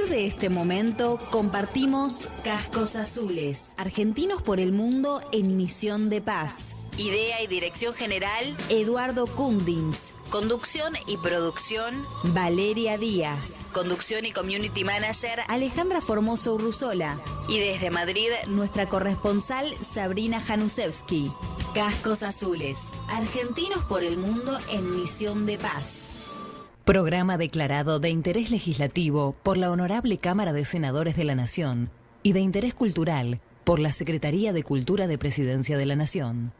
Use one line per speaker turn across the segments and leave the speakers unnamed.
de este momento compartimos Cascos Azules, argentinos por el mundo en misión de paz. Idea y dirección general, Eduardo Kundins. Conducción y producción, Valeria Díaz. Conducción y community manager, Alejandra Formoso Urruzola. Y desde Madrid, nuestra corresponsal, Sabrina Janusevsky. Cascos Azules, argentinos por el mundo en misión de paz. Programa declarado de interés legislativo por la Honorable Cámara de Senadores de la Nación y de interés cultural por la Secretaría de Cultura de Presidencia de la Nación.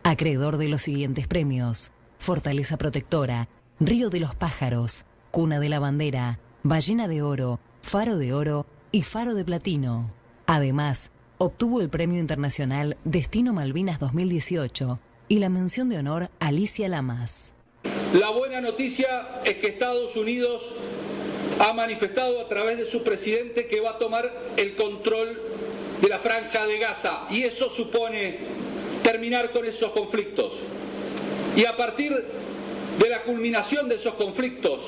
Acreedor de los siguientes premios: Fortaleza Protectora, Río de los Pájaros, Cuna de la Bandera, Ballena de Oro, Faro de Oro y Faro de Platino. Además, obtuvo el Premio Internacional Destino Malvinas 2018 y la mención de honor Alicia Lamas.
La buena noticia es que Estados Unidos ha manifestado a través de su presidente que va a tomar el control de la Franja de Gaza, y eso supone terminar con esos conflictos. Y a partir de la culminación de esos conflictos,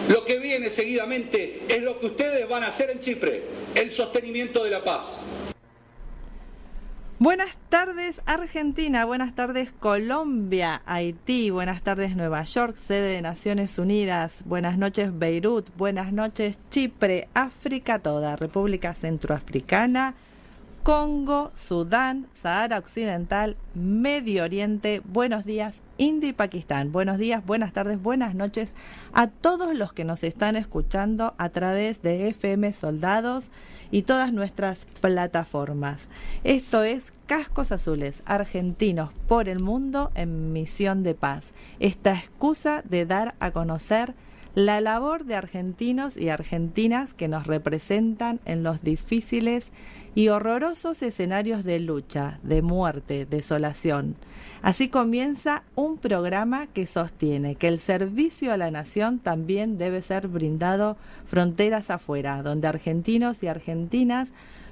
lo que viene seguidamente es lo que ustedes van a hacer en Chipre, el sostenimiento de la paz.
Buenas tardes Argentina, buenas tardes Colombia, Haití, buenas tardes Nueva York, sede de Naciones Unidas, buenas noches Beirut, buenas noches Chipre, África toda, República Centroafricana, Congo, Sudán, Sahara Occidental, Medio Oriente, buenos días India y Pakistán. Buenos días, buenas tardes, buenas noches a todos los que nos están escuchando a través de FM Soldados y todas nuestras plataformas. Esto es Cascos Azules, argentinos por el mundo en misión de paz. Esta excusa de dar a conocer la labor de argentinos y argentinas que nos representan en los difíciles y horrorosos escenarios de lucha, de muerte, desolación. Así comienza un programa que sostiene que el servicio a la nación también debe ser brindado fronteras afuera, donde argentinos y argentinas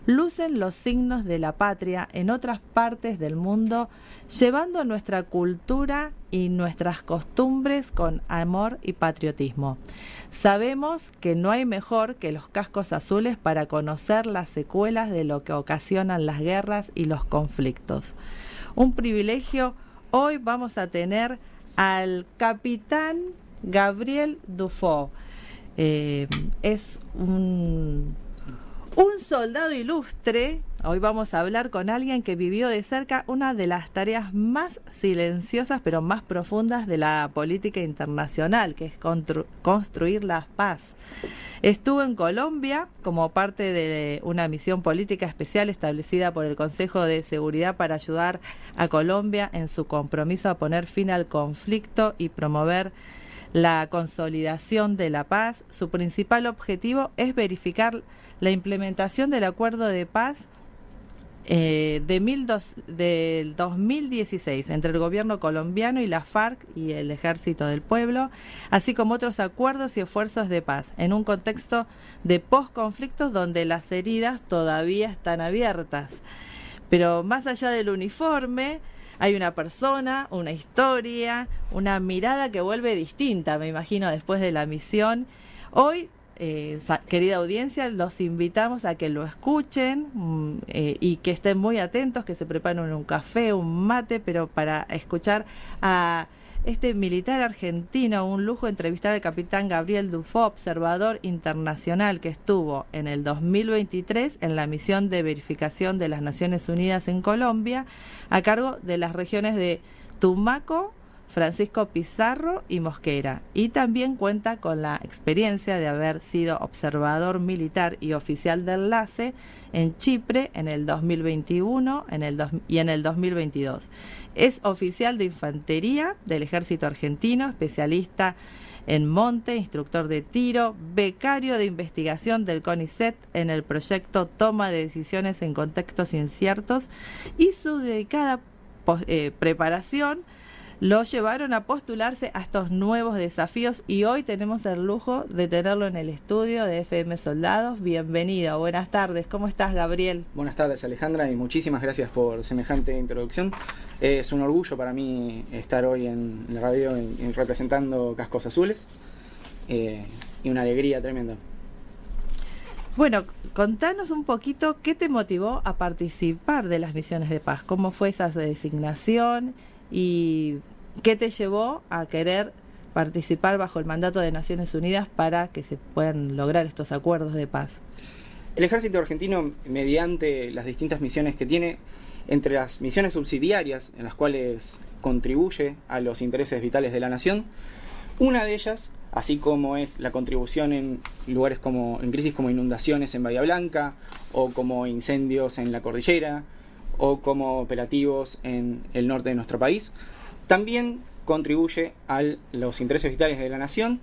lucen los signos de la patria en otras partes del mundo, llevando nuestra cultura y nuestras costumbres con amor y patriotismo. Sabemos que no hay mejor que los cascos azules para conocer las secuelas de lo que ocasionan las guerras y los conflictos. Un privilegio. Hoy vamos a tener al capitán Gabriel Dufaux. Es un soldado ilustre. Hoy vamos a hablar con alguien que vivió de cerca una de las tareas más silenciosas pero más profundas de la política internacional, que es construir la paz. Estuvo en Colombia como parte de una misión política especial establecida por el Consejo de Seguridad para ayudar a Colombia en su compromiso a poner fin al conflicto y promover la consolidación de la paz. Su principal objetivo es verificar la implementación del acuerdo de paz del 2016 entre el gobierno colombiano y la FARC y el Ejército del Pueblo, así como otros acuerdos y esfuerzos de paz, en un contexto de posconflictos donde las heridas todavía están abiertas. Pero más allá del uniforme, hay una persona, una historia, una mirada que vuelve distinta, me imagino, después de la misión. Hoy, querida audiencia, los invitamos a que lo escuchen y que estén muy atentos, que se preparen un café, un mate, pero para escuchar a este militar argentino, un lujo entrevistar al capitán Gabriel Dufaux, observador internacional que estuvo en el 2023 en la misión de verificación de las Naciones Unidas en Colombia, a cargo de las regiones de Tumaco, Francisco Pizarro y Mosquera, y también cuenta con la experiencia de haber sido observador militar y oficial de enlace en Chipre en el 2021 y en el 2022. Es oficial de infantería del Ejército Argentino, especialista en monte, instructor de tiro, becario de investigación del CONICET en el proyecto Toma de Decisiones en Contextos Inciertos, y su dedicada preparación lo llevaron a postularse a estos nuevos desafíos, y hoy tenemos el lujo de tenerlo en el estudio de FM Soldados. Bienvenido, buenas tardes. ¿Cómo estás, Gabriel?
Buenas tardes, Alejandra, y muchísimas gracias por semejante introducción. Es un orgullo para mí estar hoy en la radio representando Cascos Azules, y una alegría tremenda.
Bueno, contanos un poquito qué te motivó a participar de las misiones de paz, cómo fue esa designación y qué te llevó a querer participar bajo el mandato de Naciones Unidas para que se puedan lograr estos acuerdos de paz.
El ejército argentino, mediante las distintas misiones que tiene, entre las misiones subsidiarias en las cuales contribuye a los intereses vitales de la nación, una de ellas, así como es la contribución en lugares en crisis como inundaciones en Bahía Blanca, o como incendios en la cordillera, o como operativos en el norte de nuestro país, también contribuye a los intereses vitales de la nación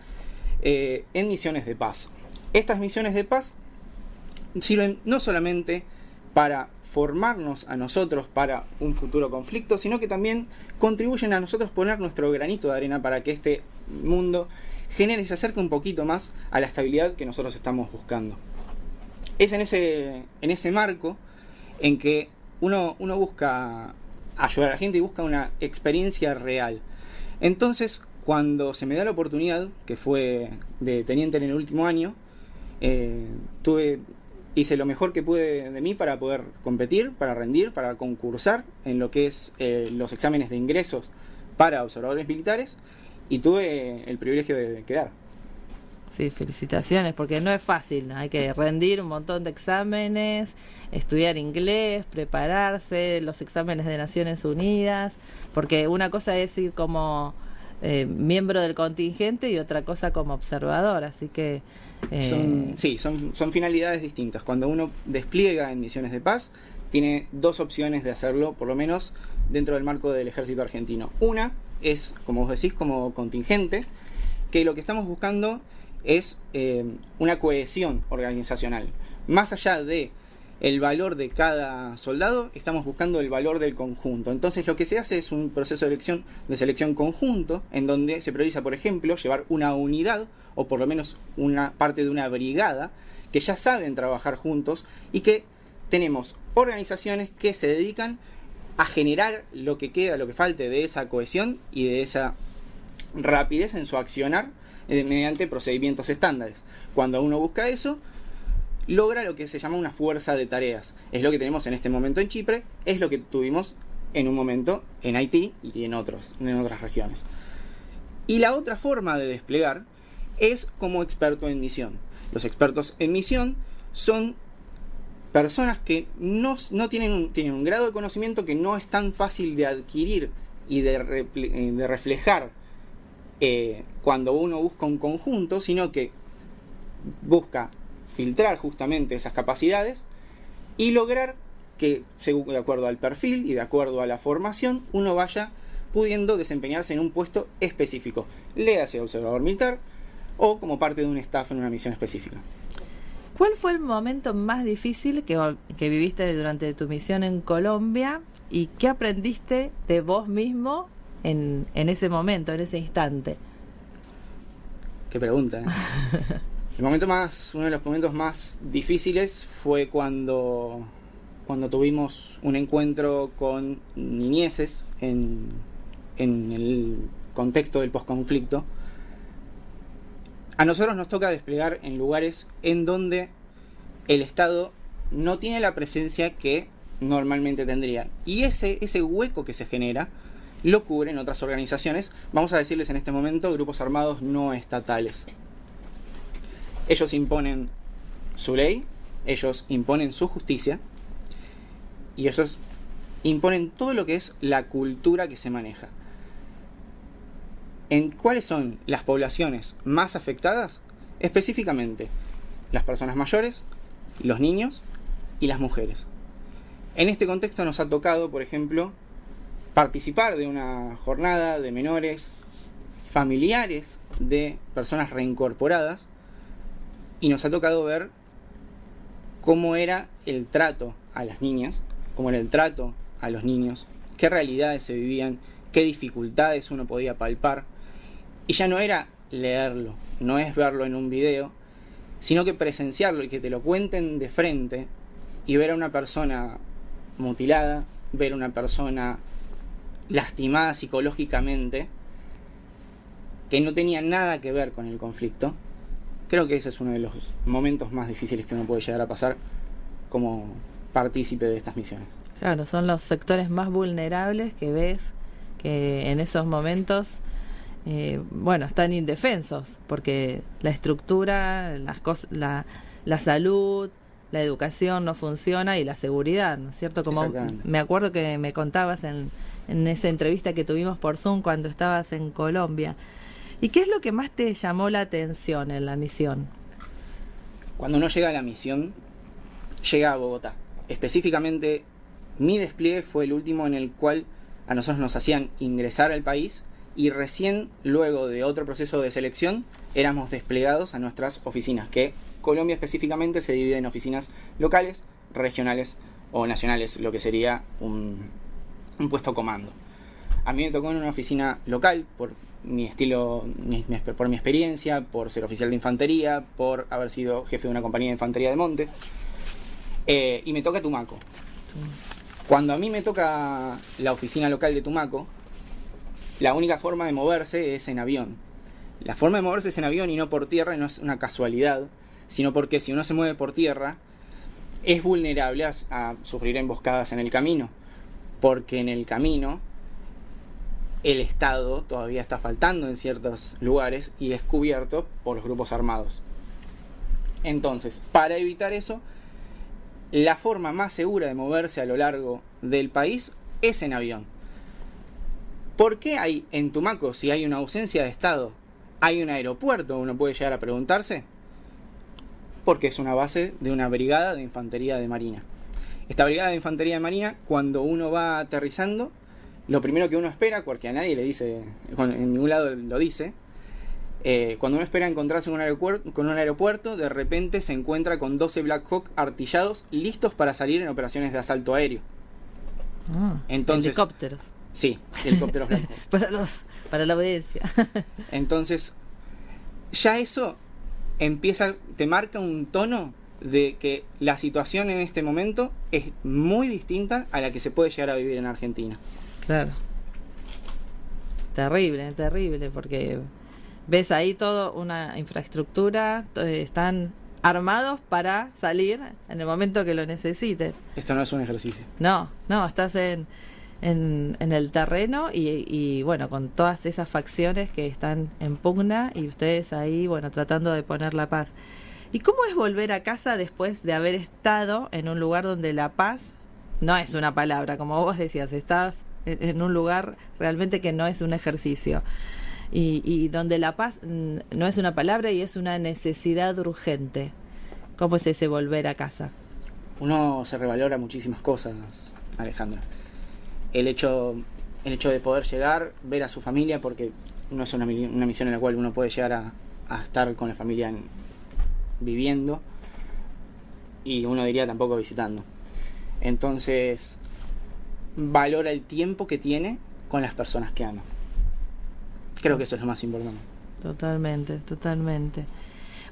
en misiones de paz. Estas misiones de paz sirven no solamente para formarnos a nosotros para un futuro conflicto, sino que también contribuyen a nosotros poner nuestro granito de arena para que este mundo genere y se acerque un poquito más a la estabilidad que nosotros estamos buscando. Es en ese marco en que uno busca ayudar a la gente y busca una experiencia real. Entonces, cuando se me da la oportunidad, que fue de teniente en el último año, hice lo mejor que pude de mí para poder competir, para rendir, para concursar en lo que es los exámenes de ingresos para observadores militares, y tuve el privilegio de quedar.
Sí, felicitaciones, porque no es fácil, hay que rendir un montón de exámenes, estudiar inglés, prepararse, los exámenes de Naciones Unidas, porque una cosa es ir como miembro del contingente y otra cosa como observador, así que... Son finalidades distintas. Cuando uno despliega en misiones de paz, tiene dos opciones de hacerlo, por lo menos dentro del marco del ejército argentino. Una es, como vos decís, como contingente, que lo que estamos buscando es una cohesión organizacional. Más allá de el valor de cada soldado, estamos buscando el valor del conjunto. Entonces lo que se hace es un proceso de selección conjunto, en donde se prioriza, por ejemplo, llevar una unidad, o por lo menos una parte de una brigada, que ya saben trabajar juntos, y que tenemos organizaciones que se dedican a generar lo que queda, lo que falte de esa cohesión y de esa rapidez en su accionar mediante procedimientos estándares. Cuando uno busca eso, logra lo que se llama una fuerza de tareas. Es lo que tenemos en este momento en Chipre, es lo que tuvimos en un momento en Haití y en otras regiones. Y la otra forma de desplegar es como experto en misión. Los expertos en misión son personas que no tienen un grado de conocimiento que no es tan fácil de adquirir y de reflejar cuando uno busca un conjunto, sino que busca filtrar justamente esas capacidades y lograr que, de acuerdo al perfil y de acuerdo a la formación, uno vaya pudiendo desempeñarse en un puesto específico, léase observador militar o como parte de un staff en una misión específica. ¿Cuál fue el momento más difícil que viviste durante tu misión en Colombia y qué aprendiste de vos mismo en ese momento, en ese instante?
Qué pregunta, ¿eh? Uno de los momentos más difíciles fue cuando tuvimos un encuentro con niñeces en el contexto del posconflicto. A nosotros nos toca desplegar en lugares en donde el Estado no tiene la presencia que normalmente tendría. Y ese hueco que se genera lo cubren otras organizaciones, vamos a decirles en este momento, grupos armados no estatales. Ellos imponen su ley, ellos imponen su justicia y ellos imponen todo lo que es la cultura que se maneja. ¿En cuáles son las poblaciones más afectadas? Específicamente, las personas mayores, los niños y las mujeres. En este contexto nos ha tocado, por ejemplo, participar de una jornada de menores, familiares de personas reincorporadas, y nos ha tocado ver cómo era el trato a las niñas, cómo era el trato a los niños, qué realidades se vivían, qué dificultades uno podía palpar. Y ya no era leerlo, no es verlo en un video, sino que presenciarlo y que te lo cuenten de frente y ver a una persona mutilada, ver a una persona lastimada psicológicamente, que no tenía nada que ver con el conflicto, creo que ese es uno de los momentos más difíciles que uno puede llegar a pasar como partícipe de estas misiones.
Claro, son los sectores más vulnerables que ves que en esos momentos, están indefensos, porque la estructura, la salud, la educación no funciona y la seguridad, ¿no es cierto? Como me acuerdo que me contabas en esa entrevista que tuvimos por Zoom cuando estabas en Colombia. ¿Y qué es lo que más te llamó la atención en la misión?
Cuando uno llega a la misión, llega a Bogotá. Específicamente, mi despliegue fue el último en el cual a nosotros nos hacían ingresar al país y recién luego de otro proceso de selección éramos desplegados a nuestras oficinas, que Colombia específicamente se divide en oficinas locales, regionales o nacionales, lo que sería un puesto comando. A mí me tocó en una oficina local por mi estilo, por mi experiencia, por ser oficial de infantería, por haber sido jefe de una compañía de infantería de monte, y me toca Tumaco. Cuando a mí me toca la oficina local de Tumaco, la única forma de moverse es en avión. La forma de moverse es en avión y no por tierra, y no es una casualidad, sino porque si uno se mueve por tierra es vulnerable a sufrir emboscadas en el camino, porque en el camino el Estado todavía está faltando en ciertos lugares y es cubierto por los grupos armados. Entonces, para evitar eso, la forma más segura de moverse a lo largo del país es en avión. ¿Por qué hay en Tumaco, si hay una ausencia de Estado, hay un aeropuerto? Uno puede llegar a preguntarse. Porque es una base de una brigada de infantería de marina. Esta brigada de infantería de marina, cuando uno va aterrizando, lo primero que uno espera, porque a nadie le dice, en ningún lado lo dice, cuando uno espera encontrarse con un aeropuerto, de repente se encuentra con 12 Black Hawk artillados, listos para salir en operaciones de asalto aéreo. Entonces,
helicópteros.
Sí, helicópteros Black Hawk.
para la audiencia.
Entonces, ya eso te marca un tono de que la situación en este momento es muy distinta a la que se puede llegar a vivir en Argentina.
Claro. Terrible, terrible, porque ves ahí toda una infraestructura, están armados para salir en el momento que lo necesiten.
Esto no es un ejercicio.
No, estás en el terreno y bueno, con todas esas facciones que están en pugna y ustedes ahí, bueno, tratando de poner la paz. ¿Y cómo es volver a casa después de haber estado en un lugar donde la paz no es una palabra, como vos decías, estás en un lugar realmente que no es un ejercicio y donde la paz no es una palabra y es una necesidad urgente? ¿Cómo es ese volver a casa?
Uno se revalora muchísimas cosas, Alejandra. El hecho de poder llegar, ver a su familia, porque no es una misión en la cual uno puede llegar a estar con la familia viviendo, y uno diría tampoco visitando. Entonces, valora el tiempo que tiene con las personas que ama. Creo que eso es lo más importante.
Totalmente.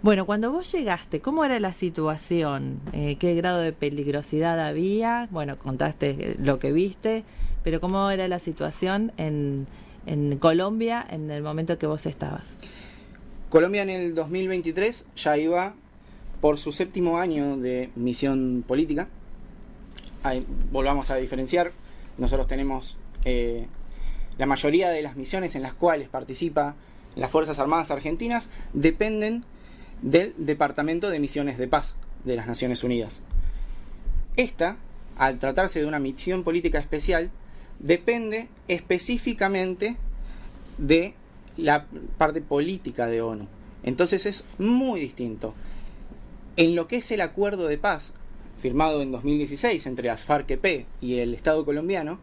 Bueno, cuando vos llegaste, ¿cómo era la situación? ¿Qué grado de peligrosidad había? Bueno, contaste lo que viste, pero ¿cómo era la situación en Colombia en el momento que vos estabas?
Colombia en el 2023 ya iba por su 7º año de misión política. Volvamos a diferenciar. Nosotros tenemos la mayoría de las misiones en las cuales participa las Fuerzas Armadas Argentinas dependen del Departamento de Misiones de Paz de las Naciones Unidas. Esta, al tratarse de una misión política especial, depende específicamente de la parte política de ONU. Entonces es muy distinto. En lo que es el acuerdo de paz firmado en 2016 entre las FARC-EP y el Estado colombiano,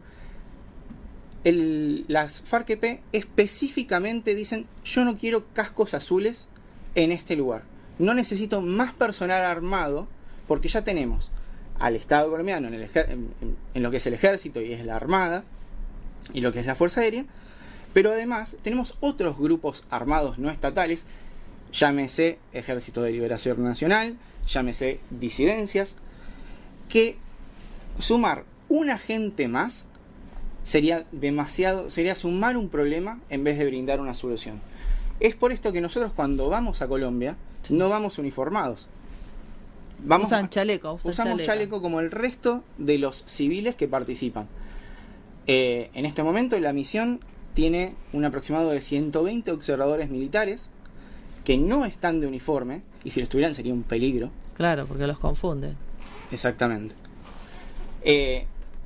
las FARC-EP específicamente dicen: yo no quiero cascos azules en este lugar, no necesito más personal armado, porque ya tenemos al Estado colombiano en lo que es el ejército y es la armada y lo que es la fuerza aérea, pero además tenemos otros grupos armados no estatales, llámese Ejército de Liberación Nacional, llámese disidencias, que sumar un agente más sería sumar un problema en vez de brindar una solución. Es por esto que nosotros, cuando vamos a Colombia, no vamos uniformados.
Usan chaleco.
Usamos chaleco como el resto de los civiles que participan. En este momento la misión tiene un aproximado de 120 observadores militares que no están de uniforme, y si lo estuvieran sería un peligro.
Claro, porque los confunden.
Exactamente.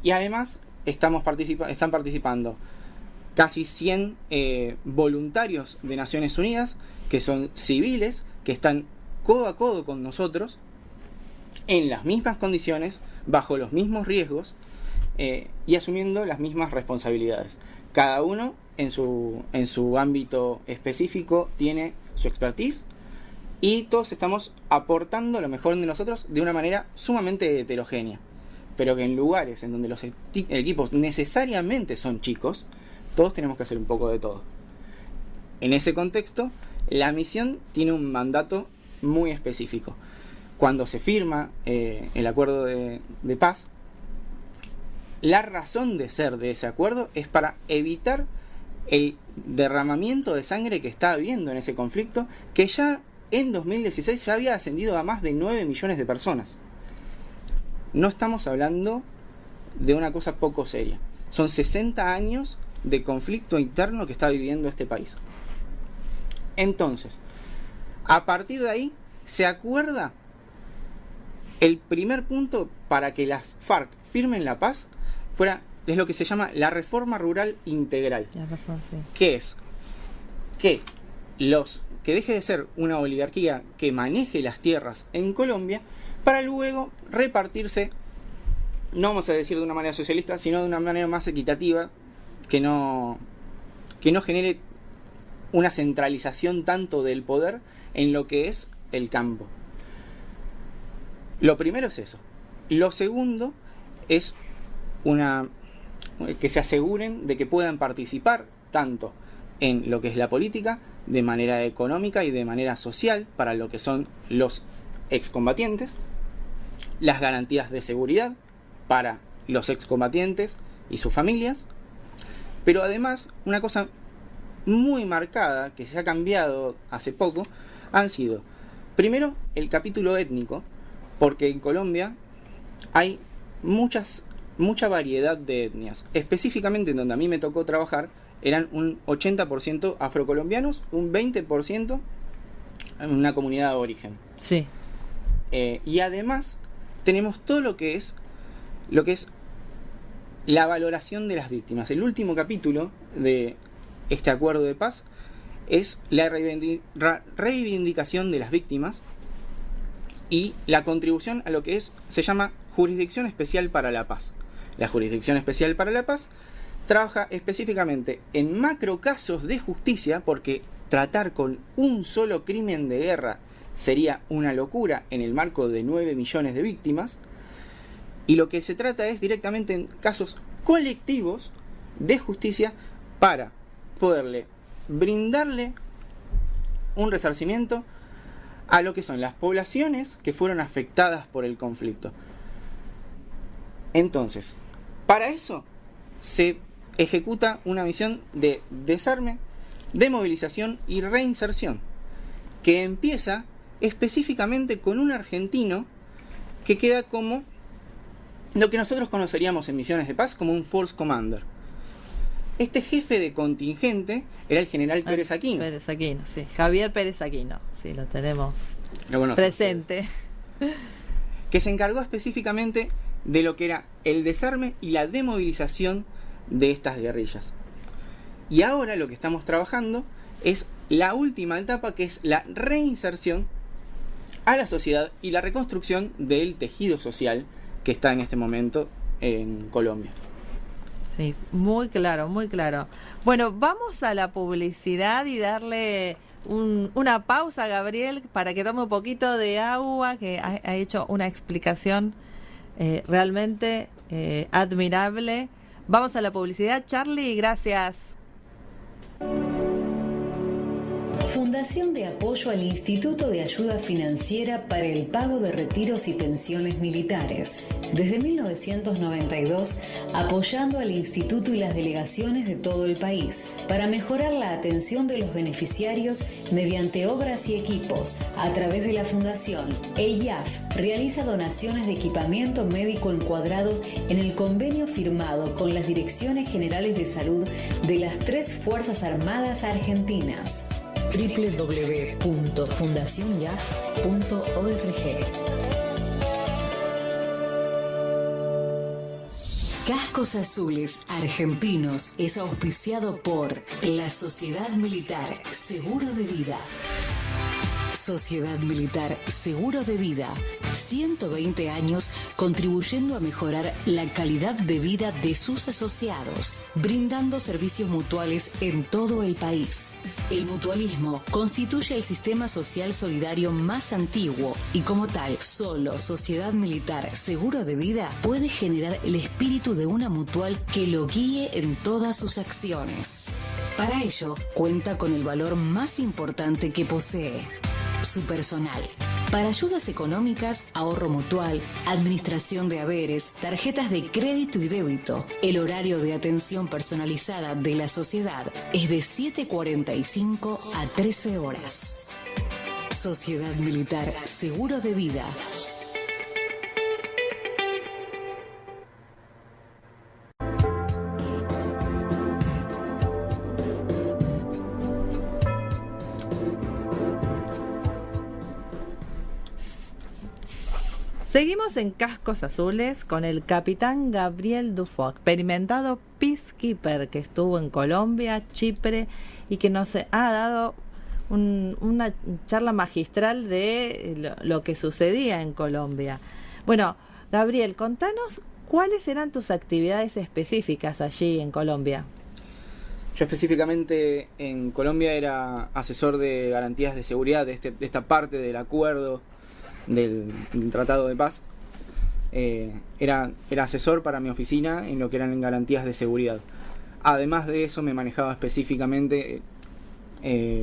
Y además están participando casi 100 voluntarios de Naciones Unidas, que son civiles, que están codo a codo con nosotros, en las mismas condiciones, bajo los mismos riesgos, y asumiendo las mismas responsabilidades. Cada uno en su ámbito específico tiene su expertise, y todos estamos aportando lo mejor de nosotros de una manera sumamente heterogénea, pero que en lugares en donde los equipos necesariamente son chicos, todos tenemos que hacer un poco de todo. En ese contexto, la misión tiene un mandato muy específico. Cuando se firma el acuerdo de paz, la razón de ser de ese acuerdo es para evitar el derramamiento de sangre que está habiendo en ese conflicto, que ya en 2016 ya había ascendido a más de 9 millones de personas. No estamos hablando de una cosa poco seria. Son 60 años de conflicto interno que está viviendo este país. Entonces, a partir de ahí, se acuerda el primer punto para que las FARC firmen la paz es lo que se llama la reforma rural integral.
La reforma, sí.
Que es que deje de ser una oligarquía que maneje las tierras en Colombia, para luego repartirse, no vamos a decir de una manera socialista, sino de una manera más equitativa, que no genere una centralización tanto del poder en lo que es el campo. Lo primero es eso. Lo segundo es que se aseguren de que puedan participar tanto en lo que es la política, de manera económica y de manera social, para lo que son los excombatientes, las garantías de seguridad para los excombatientes y sus familias, pero además una cosa muy marcada que se ha cambiado hace poco han sido, primero, el capítulo étnico, porque en Colombia hay mucha variedad de etnias. Específicamente en donde a mí me tocó trabajar, eran un 80% afrocolombianos, un 20% en una comunidad de origen.
Sí.
Y además tenemos todo lo que es la valoración de las víctimas. El último capítulo de este acuerdo de paz es la reivindicación de las víctimas y la contribución a lo que se llama Jurisdicción Especial para la Paz. La Jurisdicción Especial para la Paz trabaja específicamente en macrocasos de justicia, porque tratar con un solo crimen de guerra sería una locura en el marco de 9 millones de víctimas, y lo que se trata es directamente en casos colectivos de justicia para poderle brindarle un resarcimiento a lo que son las poblaciones que fueron afectadas por el conflicto. Entonces, para eso se ejecuta una misión de desarme, demovilización y reinserción, que empieza específicamente con un argentino que queda como lo que nosotros conoceríamos en misiones de paz como un Force Commander. Este jefe de contingente era el general Pérez Aquino.
Pérez Aquino, sí. Javier Pérez Aquino, sí, lo tenemos presente.
Que se encargó específicamente de lo que era el desarme y la demovilización de estas guerrillas. Y ahora lo que estamos trabajando es la última etapa, que es la reinserción a la sociedad y la reconstrucción del tejido social que está en este momento en Colombia.
Sí, muy claro, muy claro. Bueno, vamos a la publicidad y darle una pausa a Gabriel para que tome un poquito de agua, que ha hecho una explicación realmente admirable. Vamos a la publicidad, Charlie, gracias.
Fundación de apoyo al Instituto de Ayuda Financiera para el Pago de Retiros y Pensiones Militares. Desde 1992, apoyando al Instituto y las delegaciones de todo el país para mejorar la atención de los beneficiarios mediante obras y equipos. A través de la Fundación, el IAF realiza donaciones de equipamiento médico encuadrado en el convenio firmado con las Direcciones Generales de Salud de las 3 Fuerzas Armadas Argentinas. www.fundacionyaf.org. Cascos Azules Argentinos es auspiciado por la Sociedad Militar Seguro de Vida. Sociedad Militar Seguro de Vida, 120 años contribuyendo a mejorar la calidad de vida de sus asociados, brindando servicios mutuales en todo el país. El mutualismo constituye el sistema social solidario más antiguo y como tal, solo Sociedad Militar Seguro de Vida puede generar el espíritu de una mutual que lo guíe en todas sus acciones. Para ello, cuenta con el valor más importante que posee: su personal. Para ayudas económicas, ahorro mutual, administración de haberes, tarjetas de crédito y débito, el horario de atención personalizada de la sociedad es de 7:45 a 13 horas. Sociedad Militar Seguro de Vida.
Seguimos en Cascos Azules con el capitán Gabriel Dufo, experimentado peacekeeper que estuvo en Colombia, Chipre y que nos ha dado una charla magistral de lo que sucedía en Colombia. Bueno, Gabriel, contanos cuáles eran tus actividades específicas allí en Colombia.
Yo específicamente en Colombia era asesor de garantías de seguridad de esta parte del acuerdo del Tratado de Paz. Era asesor para mi oficina en lo que eran garantías de seguridad. Además de eso me manejaba específicamente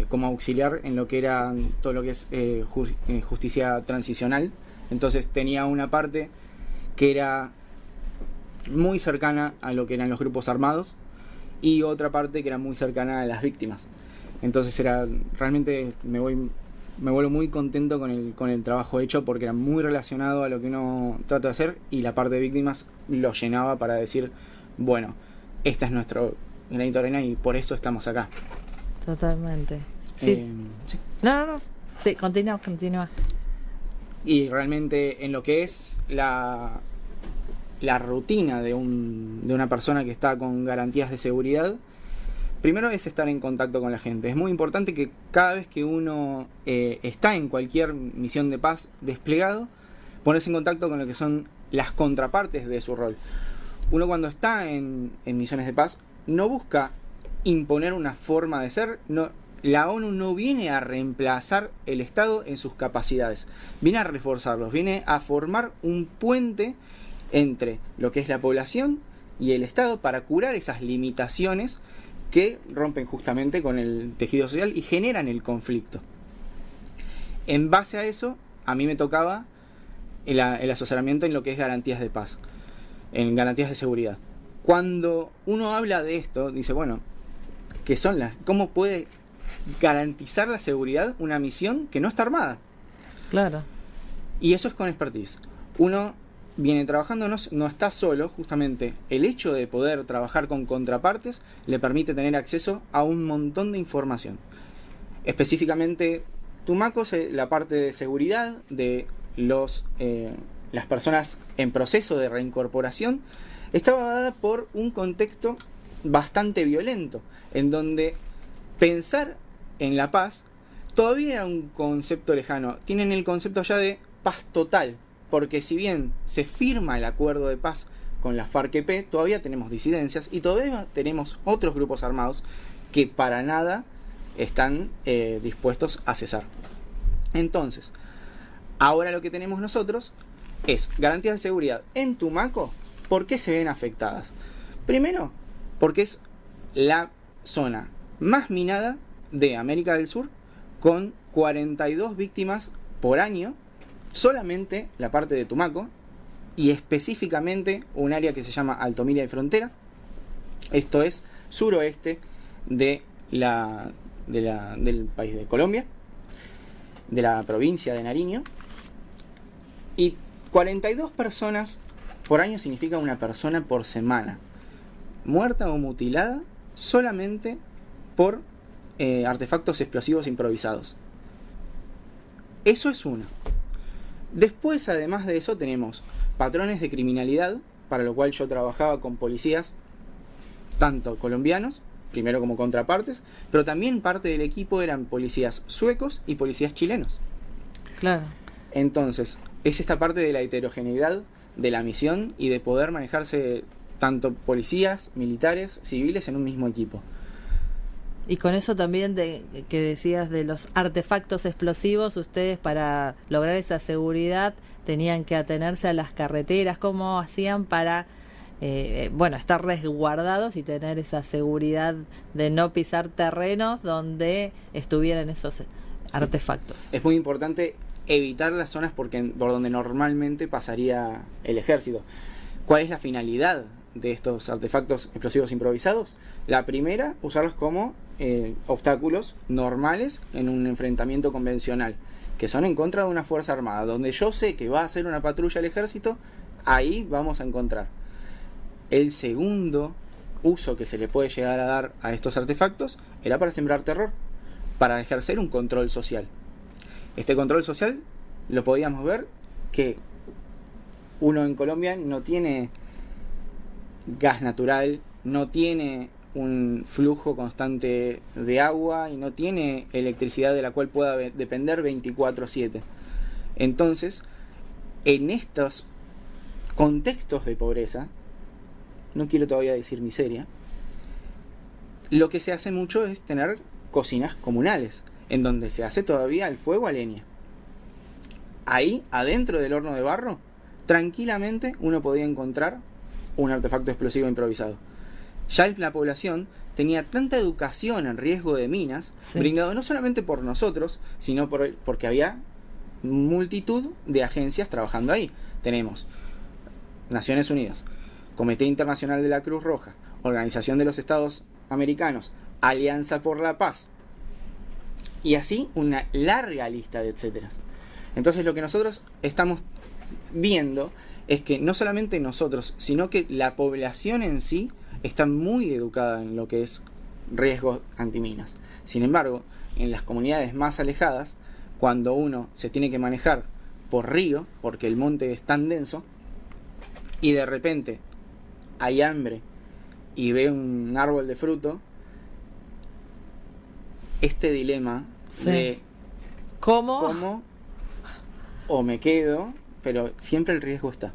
como auxiliar en lo que era todo lo que es justicia transicional. Entonces tenía una parte que era muy cercana a lo que eran los grupos armados y otra parte que era muy cercana a las víctimas. Entonces realmente me vuelvo muy contento con el trabajo hecho, porque era muy relacionado a lo que uno trata de hacer, y la parte de víctimas lo llenaba para decir, bueno, este es nuestro granito de arena y por eso estamos acá.
Totalmente. Sí.
Sí.
No. Sí, continúa.
Y realmente en lo que es la rutina de una persona que está con garantías de seguridad, primero es estar en contacto con la gente. Es muy importante que cada vez que uno está en cualquier misión de paz desplegado, ponerse en contacto con lo que son las contrapartes de su rol. Uno cuando está en misiones de paz no busca imponer una forma de ser. La ONU no viene a reemplazar el Estado en sus capacidades, viene a reforzarlos, viene a formar un puente entre lo que es la población y el Estado para curar esas limitaciones que rompen justamente con el tejido social y generan el conflicto. En base a eso, a mí me tocaba el asesoramiento en lo que es garantías de paz, en garantías de seguridad. Cuando uno habla de esto, dice, bueno, ¿qué son cómo puede garantizar la seguridad una misión que no está armada?
Claro.
Y eso es con expertise. Uno viene trabajando, no está solo. Justamente el hecho de poder trabajar con contrapartes le permite tener acceso a un montón de información. Específicamente Tumaco, la parte de seguridad de las personas en proceso de reincorporación, estaba dada por un contexto bastante violento, en donde pensar en la paz todavía era un concepto lejano. Tienen el concepto ya de paz total, porque si bien se firma el acuerdo de paz con la FARC-EP, todavía tenemos disidencias y todavía tenemos otros grupos armados que para nada están dispuestos a cesar. Entonces, ahora lo que tenemos nosotros es garantías de seguridad en Tumaco. ¿Por qué se ven afectadas? Primero, porque es la zona más minada de América del Sur, con 42 víctimas por año, solamente la parte de Tumaco, y específicamente un área que se llama Altomira y Frontera. Esto es suroeste del país de Colombia, de la provincia de Nariño. Y 42 personas por año significa una persona por semana, muerta o mutilada solamente por artefactos explosivos improvisados. Eso es uno. Después, además de eso, tenemos patrones de criminalidad, para lo cual yo trabajaba con policías, tanto colombianos, primero como contrapartes, pero también parte del equipo eran policías suecos y policías chilenos.
Claro.
Entonces, es esta parte de la heterogeneidad de la misión y de poder manejarse tanto policías, militares, civiles en un mismo equipo.
Y con eso también que decías de los artefactos explosivos, ustedes para lograr esa seguridad tenían que atenerse a las carreteras. ¿Cómo hacían para estar resguardados y tener esa seguridad de no pisar terrenos donde estuvieran esos artefactos?
Es muy importante evitar las zonas por donde normalmente pasaría el ejército. ¿Cuál es la finalidad de estos artefactos explosivos improvisados? La primera, usarlos como obstáculos normales en un enfrentamiento convencional, que son en contra de una fuerza armada, donde yo sé que va a hacer una patrulla el ejército, ahí vamos a encontrar. El segundo uso que se le puede llegar a dar a estos artefactos era para sembrar terror, para ejercer un control social. Este control social lo podíamos ver que uno en Colombia no tiene gas natural, no tiene un flujo constante de agua y no tiene electricidad de la cual pueda depender 24/7. Entonces, en estos contextos de pobreza, no quiero todavía decir miseria, lo que se hace mucho es tener cocinas comunales, en donde se hace todavía el fuego a leña. Ahí, adentro del horno de barro, tranquilamente uno podía encontrar un artefacto explosivo improvisado. Ya la población tenía tanta educación en riesgo de minas, sí, brindado no solamente por nosotros, sino porque había multitud de agencias trabajando ahí. Tenemos Naciones Unidas, Comité Internacional de la Cruz Roja, Organización de los Estados Americanos, Alianza por la Paz, y así una larga lista de etcéteras. Entonces lo que nosotros estamos viendo es que no solamente nosotros, sino que la población en sí está muy educada en lo que es riesgos antiminas. Sin embargo, en las comunidades más alejadas, cuando uno se tiene que manejar por río, porque el monte es tan denso, y de repente hay hambre y ve un árbol de fruto, este dilema, sí, de ¿cómo o me quedo? Pero siempre el riesgo está.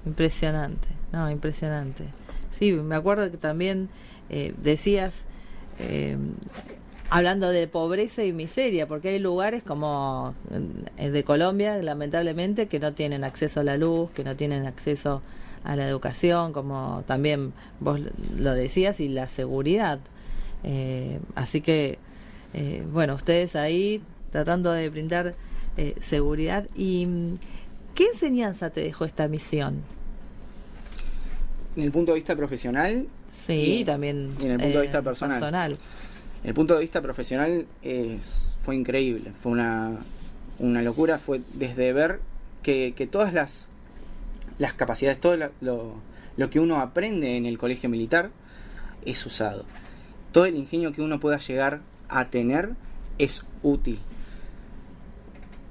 Impresionante, no, impresionante. Sí, me acuerdo que también decías, hablando de pobreza y miseria, porque hay lugares como de Colombia, lamentablemente, que no tienen acceso a la luz, que no tienen acceso a la educación, como también vos lo decías, y la seguridad. Así que, ustedes ahí tratando de brindar seguridad. ¿Y qué enseñanza te dejó esta misión?
En el punto de vista profesional,
sí, también
y en el punto de vista personal. En el punto de vista profesional fue increíble, fue una locura, fue desde ver que todas las capacidades, todo lo que uno aprende en el colegio militar es usado. Todo el ingenio que uno pueda llegar a tener es útil.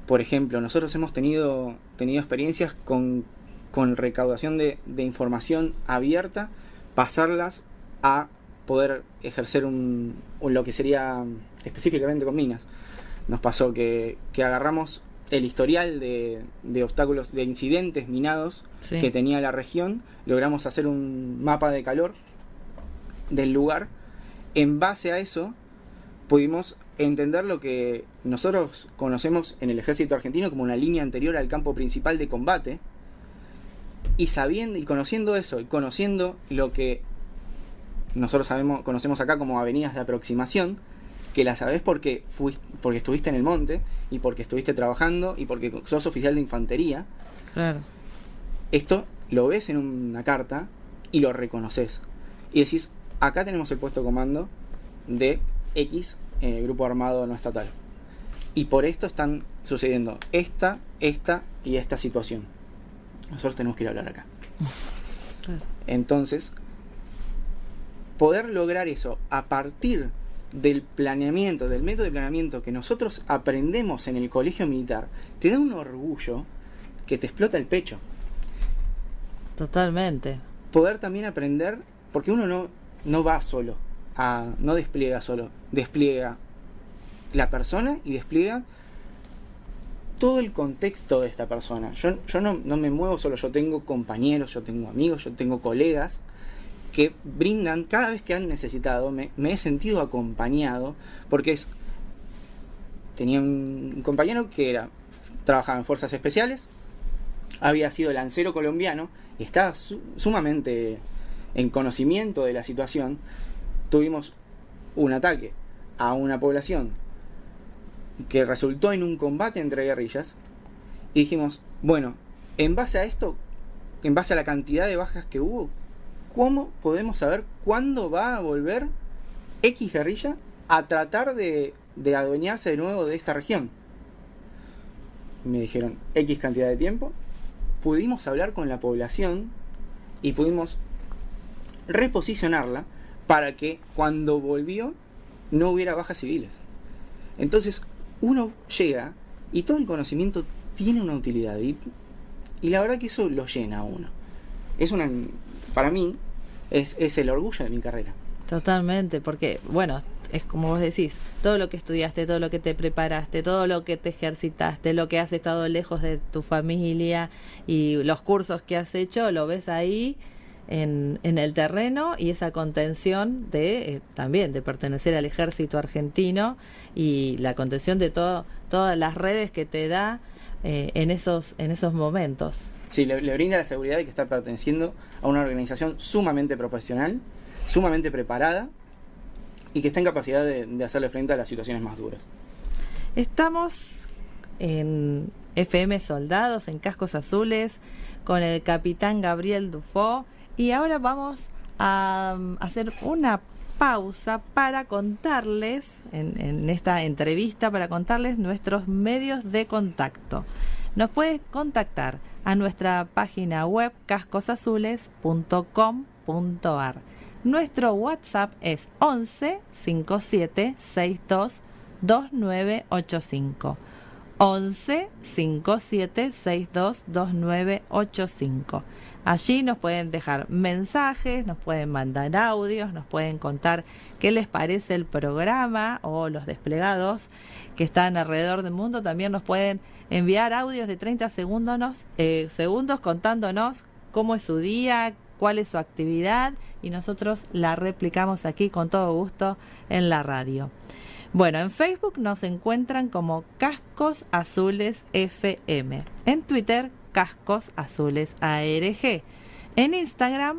Por ejemplo, nosotros hemos tenido experiencias con recaudación de información abierta, pasarlas a poder ejercer lo que sería específicamente con minas. Nos pasó que agarramos el historial de obstáculos, de incidentes minados, sí, que tenía la región, logramos hacer un mapa de calor del lugar. En base a eso pudimos entender lo que nosotros conocemos en el ejército argentino como una línea anterior al campo principal de combate, y sabiendo y conociendo eso, y conociendo lo que nosotros conocemos acá como avenidas de aproximación, que la sabés porque estuviste en el monte y porque estuviste trabajando y porque sos oficial de infantería.
Claro.
Esto lo ves en una carta y lo reconoces. Y decís, acá tenemos el puesto de comando de X grupo armado no estatal. Y por esto están sucediendo esta y esta situación. Nosotros tenemos que ir a hablar acá.
Claro.
Entonces, poder lograr eso a partir del planeamiento, del método de planeamiento que nosotros aprendemos en el colegio militar, te da un orgullo que te explota el pecho.
Totalmente.
Poder también aprender, porque uno no va solo, no despliega solo, despliega la persona y despliega todo el contexto de esta persona. Yo no me muevo solo, yo tengo compañeros, yo tengo amigos, yo tengo colegas que brindan cada vez que han necesitado. Me he sentido acompañado, porque tenía un compañero que trabajaba en fuerzas especiales, había sido lancero colombiano y estaba sumamente en conocimiento de la situación. Tuvimos un ataque a una población que resultó en un combate entre guerrillas y dijimos, bueno, en base a esto, en base a la cantidad de bajas que hubo, ¿cómo podemos saber cuándo va a volver X guerrilla a tratar de adueñarse de nuevo de esta región? Me dijeron X cantidad de tiempo. Pudimos hablar con la población y pudimos reposicionarla para que cuando volvió no hubiera bajas civiles. Entonces uno llega y todo el conocimiento tiene una utilidad y la verdad que eso lo llena a uno. Para mí es el orgullo de mi carrera.
Totalmente, porque bueno, es como vos decís, todo lo que estudiaste, todo lo que te preparaste, todo lo que te ejercitaste, lo que has estado lejos de tu familia y los cursos que has hecho, lo ves ahí en el terreno, y esa contención de también de pertenecer al ejército argentino y la contención de todas las redes que te da en esos momentos.
Sí, le brinda la seguridad de que está perteneciendo a una organización sumamente profesional, sumamente preparada y que está en capacidad de hacerle frente a las situaciones más duras.
Estamos en FM Soldados, en Cascos Azules, con el capitán Gabriel Dufaux, y ahora vamos a hacer una pausa para contarles, en esta entrevista, para contarles nuestros medios de contacto. Nos puedes contactar a nuestra página web cascosazules.com.ar. Nuestro WhatsApp es 11 57 62 2985. 11 57 62 2985. Allí nos pueden dejar mensajes, nos pueden mandar audios, nos pueden contar qué les parece el programa o los desplegados que están alrededor del mundo. También nos pueden enviar audios de 30 segundos contándonos cómo es su día, cuál es su actividad, y nosotros la replicamos aquí con todo gusto en la radio. Bueno, en Facebook nos encuentran como Cascos Azules FM, en Twitter Cascos Azules ARG, en Instagram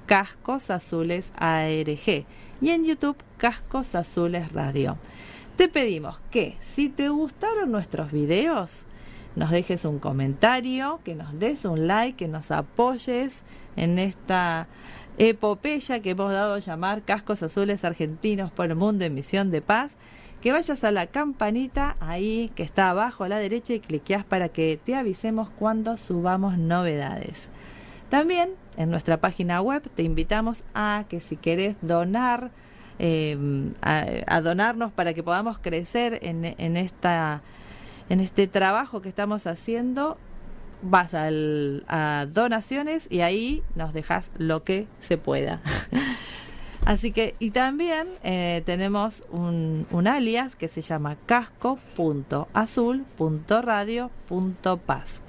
Cascos Azules ARG y en YouTube Cascos Azules Radio. Te pedimos que si te gustaron nuestros videos, nos dejes un comentario, que nos des un like, que nos apoyes en esta epopeya que hemos dado a llamar Cascos Azules Argentinos por el Mundo en Misión de Paz, que vayas a la campanita ahí que está abajo a la derecha y cliqueás para que te avisemos cuando subamos novedades. También en nuestra página web te invitamos a que si querés donar, a donarnos para que podamos crecer en este trabajo que estamos haciendo. Vas a donaciones y ahí nos dejas lo que se pueda. Así que, y también tenemos un alias que se llama casco.azul.radio.paz.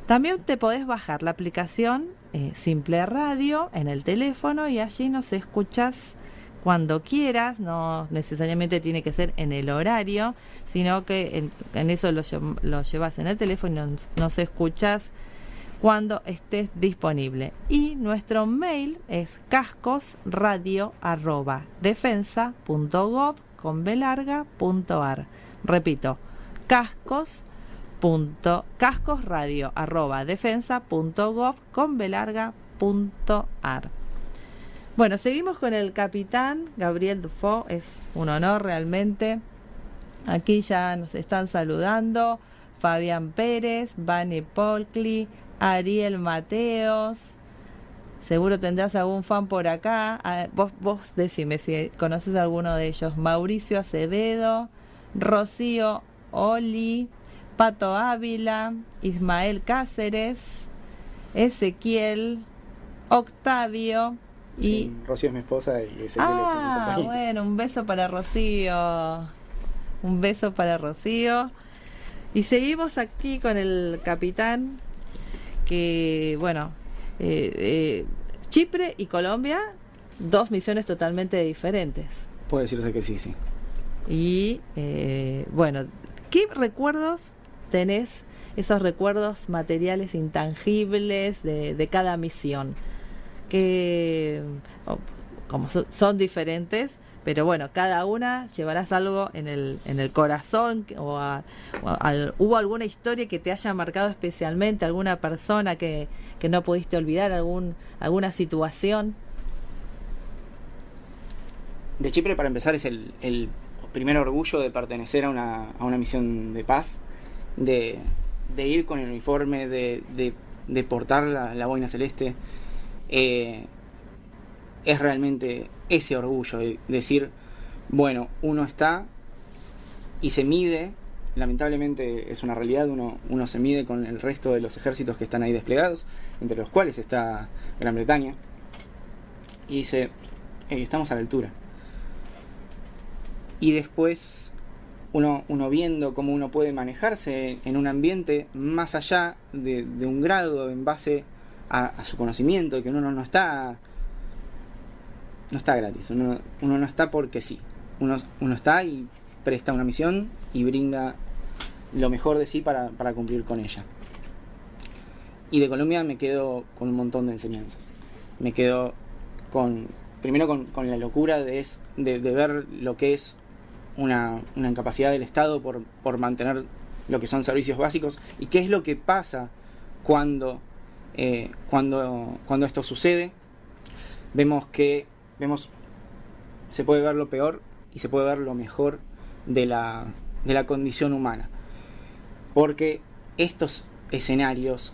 También te podés bajar la aplicación Simple Radio en el teléfono y allí nos escuchas cuando quieras. No necesariamente tiene que ser en el horario, sino que en eso lo llevas en el teléfono y nos escuchas cuando estés disponible. Y nuestro mail es cascosradio@defensa.gov, cascosradio@defensa.gov.ar. Repito, cascosradio@defensa.gov.ar. Bueno, seguimos con el capitán Gabriel Dufaux, es un honor realmente. Aquí ya nos están saludando Fabián Pérez, Vane Polkli, Ariel Mateos. Seguro tendrás algún fan por acá. Vos decime si conoces a alguno de ellos. Mauricio Acevedo, Rocío Oli, Pato Ávila, Ismael Cáceres, Ezequiel, Octavio y...
Sí, Rocío es mi esposa y Ezequiel es mi compañero.
Bueno, un beso para Rocío. Un beso para Rocío. Y seguimos aquí con el capitán, que, bueno, Chipre y Colombia, dos misiones totalmente diferentes.
Puede decirse que sí, sí.
Y, bueno, ¿qué recuerdos tenés, esos recuerdos materiales intangibles de cada misión? Que, como son diferentes, pero bueno, cada una llevarás algo en el corazón, ¿hubo alguna historia que te haya marcado especialmente, alguna persona que no pudiste olvidar, alguna situación?
De Chipre, para empezar, es el primer orgullo de pertenecer a una misión de paz, de ir con el uniforme, de portar la boina celeste. Es realmente ese orgullo de decir, bueno, uno está y se mide, lamentablemente es una realidad, uno se mide con el resto de los ejércitos que están ahí desplegados, entre los cuales está Gran Bretaña, y dice, estamos a la altura. Y después uno viendo cómo uno puede manejarse en un ambiente más allá de un grado en base a su conocimiento, que uno no está gratis, uno no está porque sí, uno está y presta una misión y brinda lo mejor de sí para cumplir con ella. Y de Colombia me quedo con un montón de enseñanzas. Me quedo primero con la locura de ver lo que es una incapacidad del Estado por mantener lo que son servicios básicos, y qué es lo que pasa cuando esto sucede. Se puede ver lo peor y se puede ver lo mejor de la condición humana, porque estos escenarios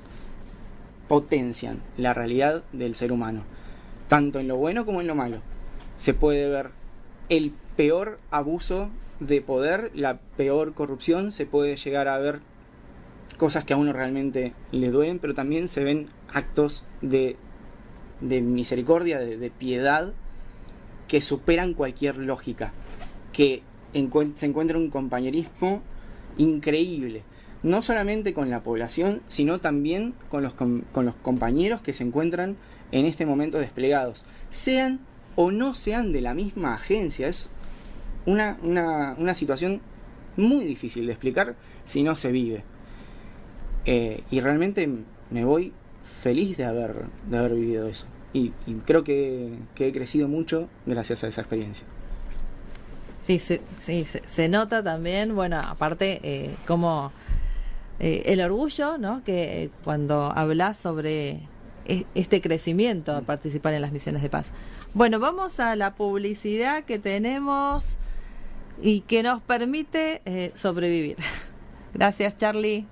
potencian la realidad del ser humano, tanto en lo bueno como en lo malo. Se puede ver el peor abuso de poder, la peor corrupción, se puede llegar a ver cosas que a uno realmente le duelen, pero también se ven actos de misericordia, de piedad, que superan cualquier lógica, que se encuentra un compañerismo increíble, no solamente con la población, sino también con los compañeros que se encuentran en este momento desplegados, sean o no sean de la misma agencia. Es una situación muy difícil de explicar si no se vive, y realmente me voy feliz de haber vivido eso. Y creo que he crecido mucho gracias a esa experiencia.
Sí, se nota también, bueno, aparte como el orgullo, ¿no? Que cuando hablas sobre este crecimiento a participar en las misiones de paz. Bueno, vamos a la publicidad que tenemos y que nos permite sobrevivir. Gracias, Charlie.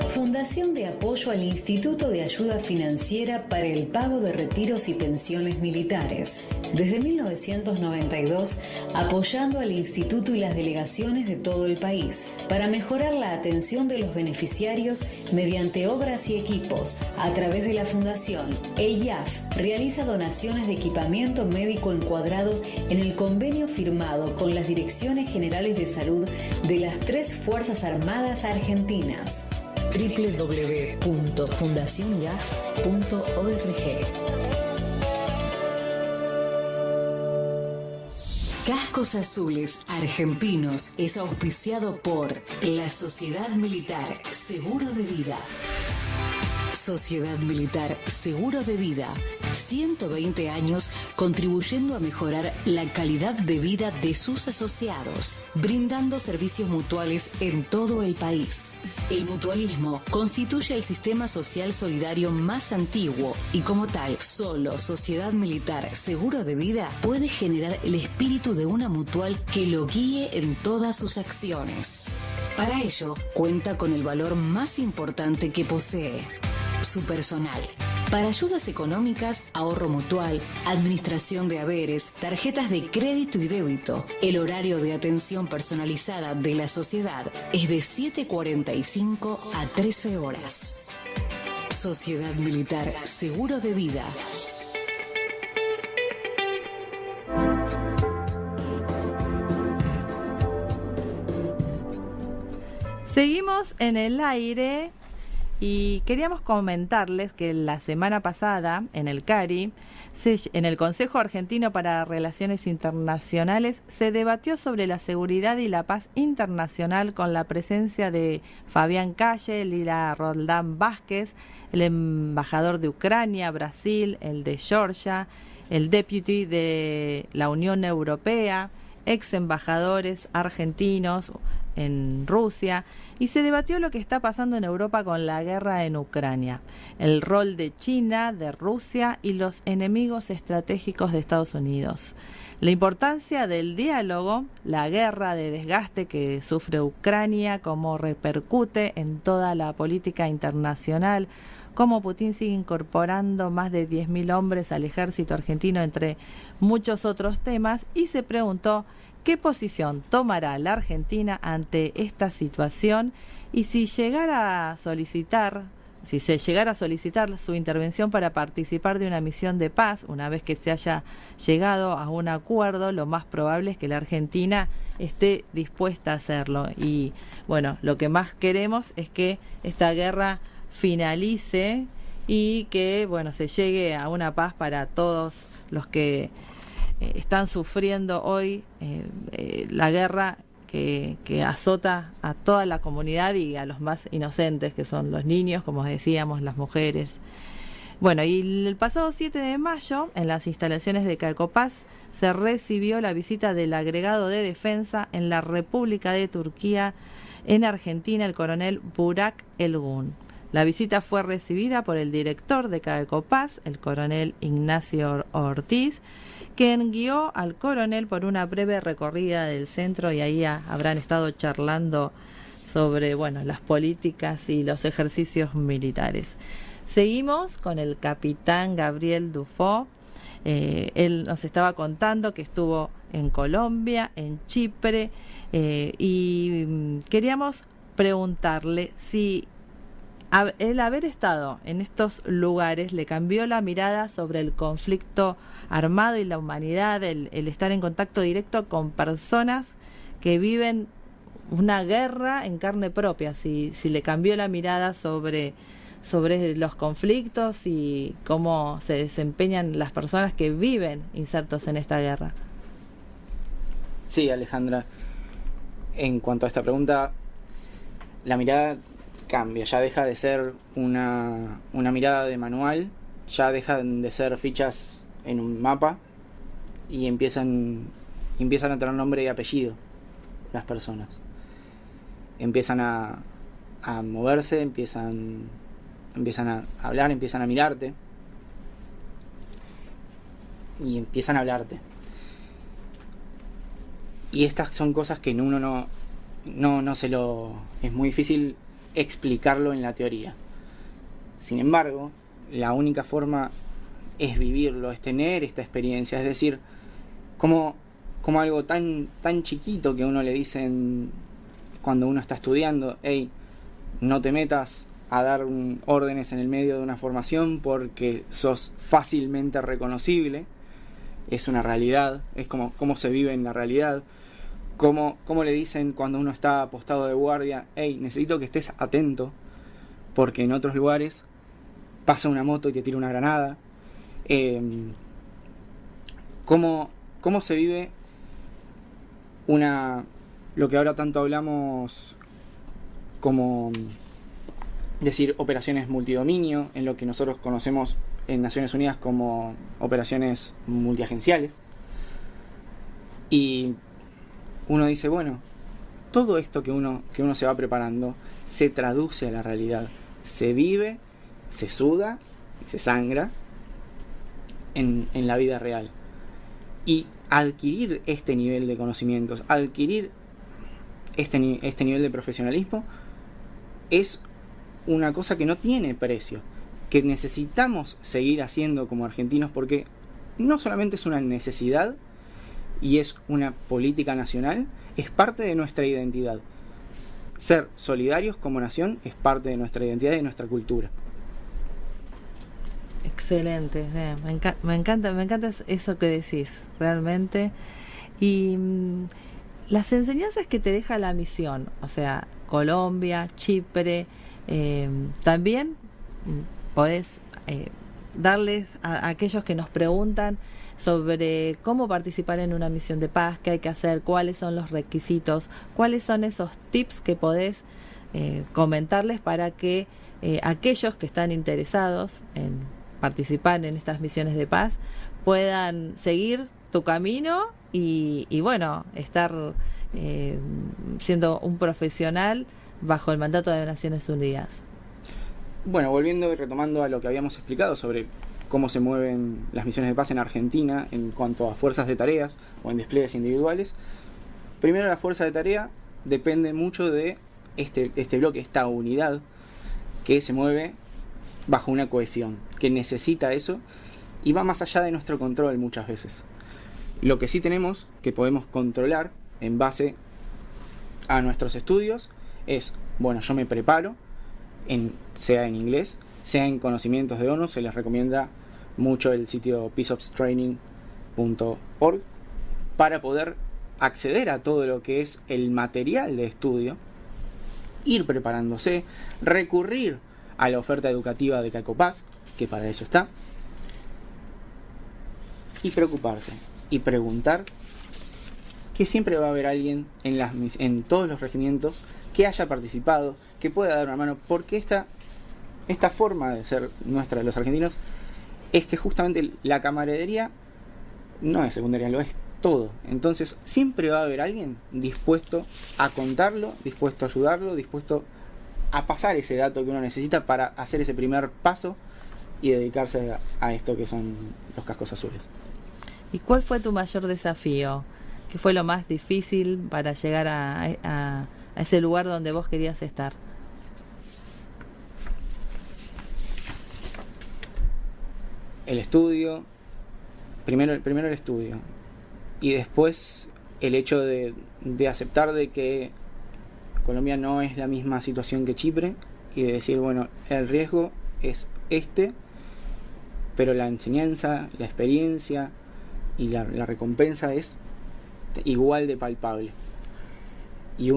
Fundación de Apoyo al Instituto de Ayuda Financiera para el Pago de Retiros y Pensiones Militares. Desde 1992, apoyando al Instituto y las delegaciones de todo el país para mejorar la atención de los beneficiarios mediante obras y equipos. A través de la Fundación, el IAF realiza donaciones de equipamiento médico encuadrado en el convenio firmado con las Direcciones Generales de Salud de las 3 Fuerzas Armadas Argentinas. www.fundacionyaf.org. Cascos Azules Argentinos es auspiciado por la Sociedad Militar Seguro de Vida. Sociedad Militar Seguro de Vida. 120 años contribuyendo a mejorar la calidad de vida de sus asociados, brindando servicios mutuales en todo el país. El mutualismo constituye el sistema social solidario más antiguo y como tal, solo Sociedad Militar Seguro de Vida puede generar el espíritu de una mutual que lo guíe en todas sus acciones. Para ello, cuenta con el valor más importante que posee: su personal. Para ayudas económicas, ahorro mutual, administración de haberes, tarjetas de crédito y débito, el horario de atención personalizada de la sociedad es de 7:45 a 13 horas. Sociedad Militar Seguro de Vida.
Seguimos en el aire y queríamos comentarles que la semana pasada en el CARI, en el Consejo Argentino para Relaciones Internacionales, se debatió sobre la seguridad y la paz internacional con la presencia de Fabián Calle, Lila Roldán Vázquez, el embajador de Ucrania, Brasil, el de Georgia, el deputy de la Unión Europea, ex embajadores argentinos en Rusia, y se debatió lo que está pasando en Europa con la guerra en Ucrania, el rol de China, de Rusia y los enemigos estratégicos de Estados Unidos, la importancia del diálogo, la guerra de desgaste que sufre Ucrania, cómo repercute en toda la política internacional, cómo Putin sigue incorporando más de 10.000 hombres al ejército argentino, entre muchos otros temas, y se preguntó ¿qué posición tomará la Argentina ante esta situación? Y si se llegara a solicitar su intervención para participar de una misión de paz, una vez que se haya llegado a un acuerdo, lo más probable es que la Argentina esté dispuesta a hacerlo. Y bueno, lo que más queremos es que esta guerra finalice y que bueno, se llegue a una paz para todos los que están sufriendo hoy la guerra que azota a toda la comunidad y a los más inocentes, que son los niños, como decíamos, las mujeres. Bueno, y el pasado 7 de mayo, en las instalaciones de CAECOPAS, se recibió la visita del agregado de defensa en la República de Turquía, en Argentina, el coronel Burak Elgun. La visita fue recibida por el director de CAECOPAS, el coronel Ignacio Ortiz, quien guió al coronel por una breve recorrida del centro, y ahí habrán estado charlando sobre las políticas y los ejercicios militares. Seguimos con el capitán Gabriel Dufo. Él nos estaba contando que estuvo en Colombia, en Chipre, y queríamos preguntarle si el haber estado en estos lugares le cambió la mirada sobre el conflicto armado y la humanidad, el estar en contacto directo con personas que viven una guerra en carne propia, si le cambió la mirada sobre los conflictos y cómo se desempeñan las personas que viven insertos en esta guerra.
Sí, Alejandra, en cuanto a esta pregunta, la mirada cambia, ya deja de ser una mirada de manual, ya dejan de ser fichas en un mapa y empiezan a tener nombre y apellido las personas. Empiezan a moverse, empiezan a hablar, empiezan a mirarte y empiezan a hablarte. Y estas son cosas que uno no se lo... es muy difícil explicarlo en la teoría. Sin embargo, la única forma es vivirlo, es tener esta experiencia, es decir, como algo tan chiquito que uno le dicen cuando uno está estudiando: hey, no te metas a dar órdenes en el medio de una formación porque sos fácilmente reconocible. Es una realidad, es como se vive en la realidad. Como le dicen cuando uno está apostado de guardia: hey, necesito que estés atento porque en otros lugares pasa una moto y te tira una granada. ¿Cómo se vive lo que ahora tanto hablamos como decir operaciones multidominio, en lo que nosotros conocemos en Naciones Unidas como operaciones multiagenciales. Y uno dice, bueno, todo esto que uno se va preparando se traduce a la realidad, se vive, se suda, se sangra en la vida real. Y adquirir este nivel de conocimientos, adquirir este nivel de profesionalismo es una cosa que no tiene precio, que necesitamos seguir haciendo como argentinos, porque no solamente es una necesidad y es una política nacional, es parte de nuestra identidad. Ser solidarios como nación es parte de nuestra identidad y de nuestra cultura.
Excelente, me encanta eso que decís, realmente. Y las enseñanzas que te deja la misión, o sea, Colombia, Chipre, también podés darles a aquellos que nos preguntan sobre cómo participar en una misión de paz, qué hay que hacer, cuáles son los requisitos, cuáles son esos tips que podés comentarles para que aquellos que están interesados en participar en estas misiones de paz puedan seguir tu camino y bueno, estar siendo un profesional bajo el mandato de Naciones Unidas.
Bueno, volviendo y retomando a lo que habíamos explicado sobre cómo se mueven las misiones de paz en Argentina en cuanto a fuerzas de tareas o en despliegues individuales. Primero, la fuerza de tarea depende mucho de este bloque, esta unidad que se mueve bajo una cohesión, que necesita eso y va más allá de nuestro control muchas veces. Lo que sí tenemos, que podemos controlar en base a nuestros estudios, es, bueno, yo me preparo, sea en inglés, sea en conocimientos de ONU, se les recomienda mucho el sitio peaceofstraining.org para poder acceder a todo lo que es el material de estudio, ir preparándose, recurrir a la oferta educativa de CAECOPAS, que para eso está, y preocuparse y preguntar, que siempre va a haber alguien en todos los regimientos que haya participado, que pueda dar una mano, porque esta forma de ser nuestra de los argentinos es que justamente la camaradería no es secundaria, lo es todo. Entonces siempre va a haber alguien dispuesto a contarlo, dispuesto a ayudarlo, dispuesto a pasar ese dato que uno necesita para hacer ese primer paso y dedicarse a esto que son los cascos azules.
¿Y cuál fue tu mayor desafío? ¿Qué fue lo más difícil para llegar a ese lugar donde vos querías estar?
El estudio, primero el estudio, y después el hecho de aceptar de que Colombia no es la misma situación que Chipre, y de decir, bueno, el riesgo es pero la enseñanza, la experiencia y la recompensa es igual de palpable. Y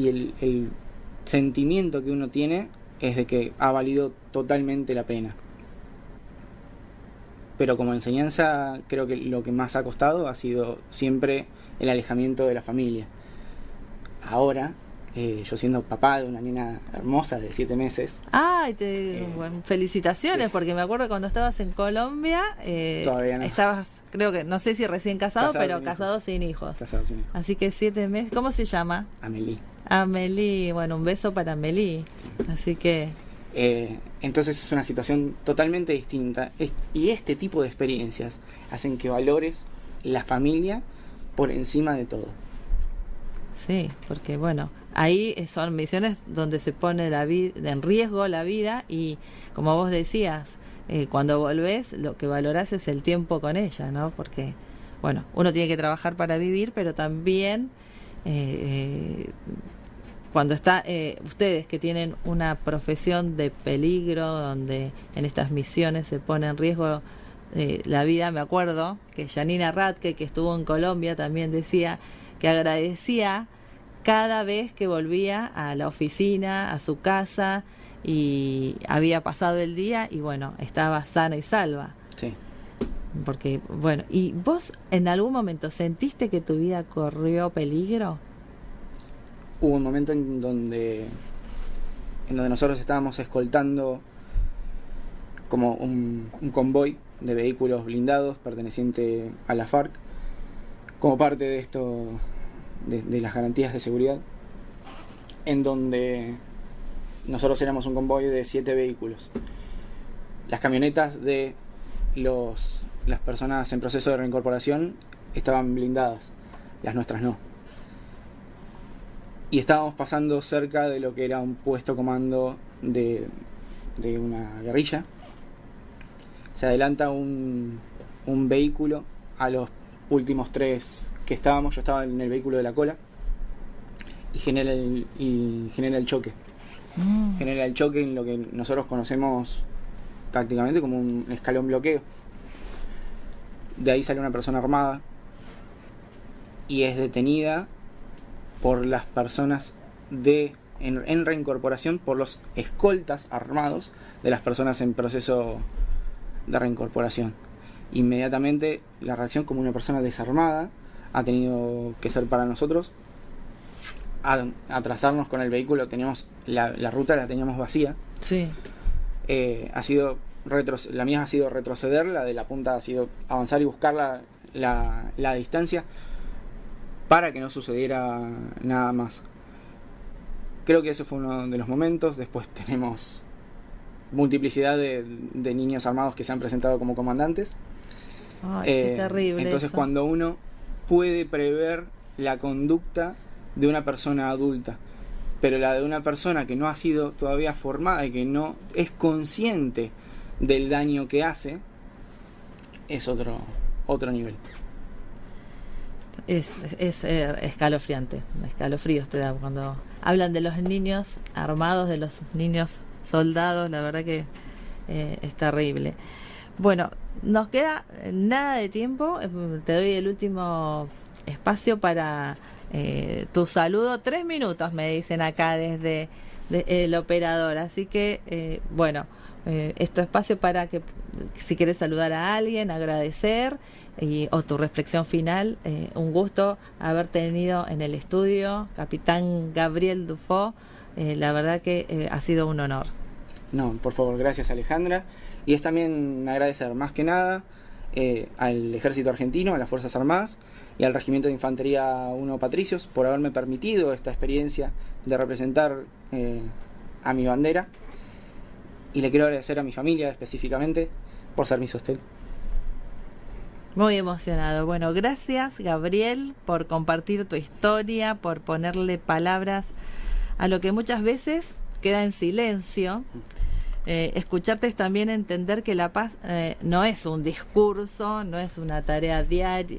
el sentimiento que uno tiene es de que ha valido totalmente la pena. Pero como enseñanza, creo que lo que más ha costado ha sido siempre el alejamiento de la familia. Ahora, yo siendo papá de una nena hermosa de 7 meses.
¡Ay! Bueno, felicitaciones, sí. Porque me acuerdo cuando estabas en Colombia,
todavía no.
Estabas, creo que, no sé si recién casado, pero casado sin hijos.
Casado sin hijos.
Así que 7 meses. ¿Cómo se llama? Amelie, bueno, un beso para Amelie. Sí. Así que...
entonces es una situación totalmente distinta, y este tipo de experiencias hacen que valores la familia por encima de todo.
Sí, porque bueno, ahí son misiones donde se pone en riesgo la vida, y como vos decías, cuando volvés lo que valorás es el tiempo con ella, ¿no? Porque bueno, uno tiene que trabajar para vivir, pero también cuando está ustedes que tienen una profesión de peligro, donde en estas misiones se pone en riesgo la vida. Me acuerdo que Janina Radke, que estuvo en Colombia, también decía que agradecía cada vez que volvía a la oficina, a su casa, y había pasado el día y bueno, estaba sana y salva.
Sí.
Porque bueno, ¿y vos en algún momento sentiste que tu vida corrió peligro?
Hubo un momento en donde en donde nosotros estábamos escoltando como un convoy de vehículos blindados perteneciente a la FARC, como parte de esto, de las garantías de seguridad, en donde nosotros éramos un convoy de 7 vehículos. Las camionetas de las personas en proceso de reincorporación estaban blindadas, las nuestras no. Y estábamos pasando cerca de lo que era un puesto comando de una guerrilla. Se adelanta un vehículo a los últimos 3 que estábamos. Yo estaba en el vehículo de la cola y genera el choque. Genera el choque en lo que nosotros conocemos prácticamente como un escalón bloqueo. De ahí sale una persona armada y es detenida por las personas en reincorporación, por los escoltas armados de las personas en proceso de reincorporación. Inmediatamente la reacción, como una persona desarmada, ha tenido que ser para nosotros atrasarnos con el vehículo. Teníamos la ruta la teníamos vacía.
Sí.
La mía ha sido retroceder, la de la punta ha sido avanzar y buscar la distancia para que no sucediera nada más. Creo que ese fue uno de los momentos. Después tenemos multiplicidad de niños armados que se han presentado como comandantes.
Ay, qué terrible.
Entonces eso. Cuando uno puede prever la conducta de una persona adulta, pero la de una persona que no ha sido todavía formada y que no es consciente del daño que hace, es otro nivel.
Es escalofriante, escalofríos te da cuando hablan de los niños armados, de los niños soldados. La verdad que es terrible. Bueno, nos queda nada de tiempo. Te doy el último espacio para tu saludo. 3 minutos me dicen acá desde el operador, así que bueno, es tu espacio para que, si quieres saludar a alguien, agradecer o tu reflexión final. Un gusto haber tenido en el estudio, capitán Gabriel Dufaux. La verdad que ha sido un honor.
No, por favor, gracias, Alejandra. Y es también agradecer más que nada al Ejército Argentino, a las Fuerzas Armadas y al Regimiento de Infantería 1 Patricios por haberme permitido esta experiencia de representar a mi bandera. Y le quiero agradecer a mi familia específicamente por ser mi sostén.
Muy emocionado. Bueno, gracias, Gabriel, por compartir tu historia, por ponerle palabras a lo que muchas veces queda en silencio. Escucharte es también entender que la paz no es un discurso, no es una tarea diaria,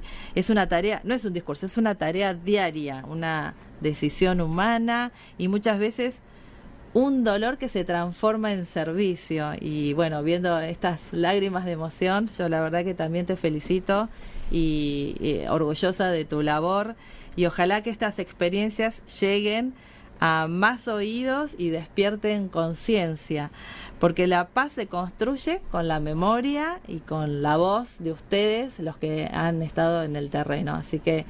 no es un discurso, es una tarea diaria, una decisión humana y muchas veces un dolor que se transforma en servicio. Y bueno, viendo estas lágrimas de emoción, yo la verdad que también te felicito y orgullosa de tu labor, y ojalá que estas experiencias lleguen a más oídos y despierten conciencia, porque la paz se construye con la memoria y con la voz de ustedes, los que han estado en el terreno. Así que,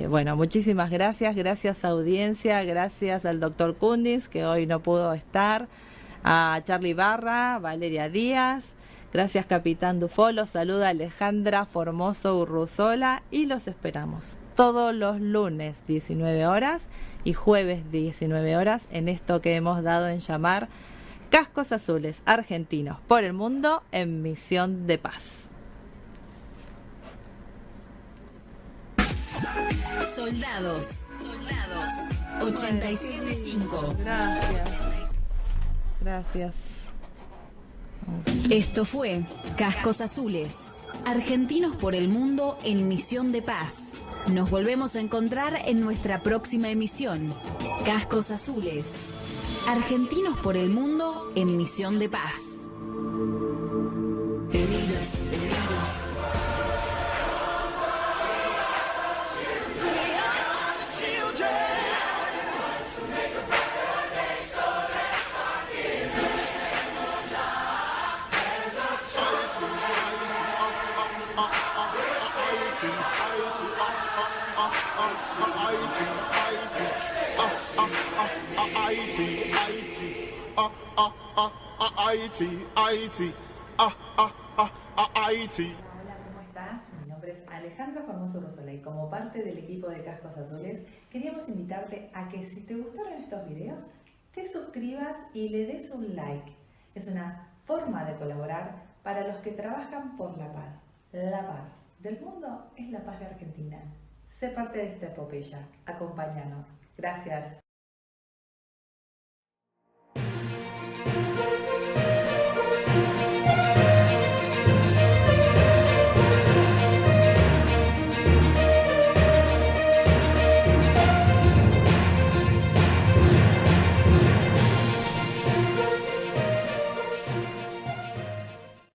bueno, muchísimas gracias audiencia, gracias al doctor Kundins, que hoy no pudo estar, a Charlie Barra, Valeria Díaz, gracias capitán Dufaux, los saluda Alejandra Formoso Urruzola y los esperamos todos los lunes 19 horas y jueves 19 horas en esto que hemos dado en llamar Cascos Azules Argentinos por el Mundo en Misión de Paz.
Soldados 87.5.
Gracias.
Esto fue Cascos Azules, Argentinos por el Mundo en Misión de Paz. Nos volvemos a encontrar en nuestra próxima emisión. Cascos Azules, Argentinos por el Mundo en Misión de Paz.
Haití, Haití, Haití.
Hola, ¿cómo estás? Mi nombre es Alejandra Formoso Rosola y como parte del equipo de Cascos Azules queríamos invitarte a que si te gustaron estos videos te suscribas y le des un like. Es una forma de colaborar para los que trabajan por la paz. La paz del mundo es la paz de Argentina. Sé parte de esta epopeya. Acompáñanos. Gracias.